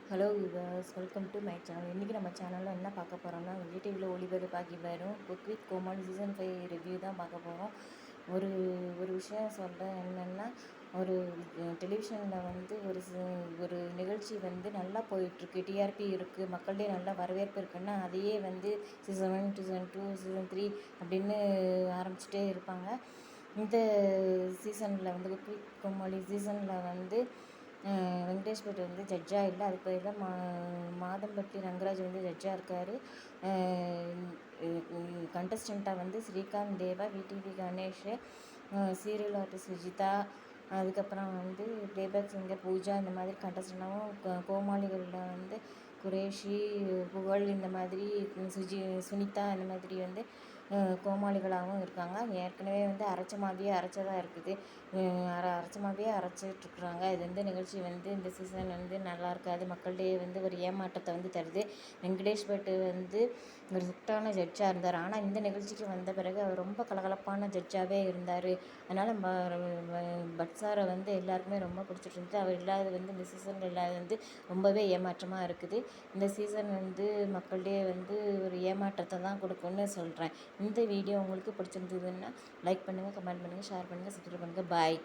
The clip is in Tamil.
Hello viewers, welcome to my channel. இன்றைக்கி நம்ம சேனலில் என்ன பார்க்க போகிறோம்னா, விஜய் டிவியில் ஒளிபரப்பாகி வரும் cook with Komali season 5 review தான் பார்க்க போகிறோம். ஒரு ஒரு விஷயம் சொல்கிறேன் என்னென்னா, ஒரு டெலிவிஷனில் வந்து ஒரு நிகழ்ச்சி வந்து நல்லா போயிட்டுருக்கு, டிஆர்பி இருக்குது, மக்கள்கிட்டே நல்லா வரவேற்பு இருக்குன்னா அதையே வந்து சீசன் 1, சீசன் 2, சீசன் 3 அப்படின்னு ஆரம்பிச்சிட்டே இருப்பாங்க. இந்த சீசனில் வந்து குக் வித் கோமாளி சீசனில் வந்து வெங்கடேஷ் பட் வந்து ஜட்ஜாக இல்லை, அதுக்கு பதிலாக மாதம்பட்டி ரங்கராஜ் வந்து ஜட்ஜாக இருக்கார். கண்டஸ்டண்ட்டாக வந்து Srikanth Deva, VTV Ganesh, serial artist Vijitha, அதுக்கப்புறம் வந்து பிளேபேக் சிங்கர் பூஜா, இந்த மாதிரி கண்டஸ்டண்டாகவும் கோமாளிகளில் வந்து குரேஷி, புகழ், இந்த மாதிரி சுனிதா, இந்த மாதிரி வந்து கோமாளிகளாகவும் இருக்காங்க. ஏற்கனவே வந்து அரைச்சதாக இருக்குது, அரைச்சமாகவே அரைச்சிட்ருக்குறாங்க. இது வந்து நிகழ்ச்சி வந்து இந்த சீசன் வந்து நல்லா இருக்காது, மக்களிடையே வந்து ஒரு ஏமாற்றத்தை வந்து தருது. வெங்கடேஷ் பட் வந்து ஒரு ஸ்ட்ரிக்டான ஜட்ஜாக இருந்தார், ஆனால் இந்த நிகழ்ச்சிக்கு வந்த பிறகு அவர் ரொம்ப கலகலப்பான ஜட்ஜாகவே இருந்தார். அதனால் பட் சாரை வந்து எல்லாருக்குமே ரொம்ப பிடிச்சிட்டு இருந்துச்சு. அவர் இல்லாதது வந்து இந்த சீசனில் இல்லாதது வந்து ரொம்பவே ஏமாற்றமாக இருக்குது. இந்த சீசன் வந்து மக்களிடையே வந்து ஒரு ஏமாற்றத்தை தான் கொடுக்கும்னு சொல்கிறேன். இந்த வீடியோ உங்களுக்கு பிடிச்சிருந்ததுன்னா லைக் பண்ணுங்கள், கமெண்ட் பண்ணுங்கள், ஷேர் பண்ணுங்கள், சப்ஸ்கிரைப் பண்ணுங்கள். பாய்.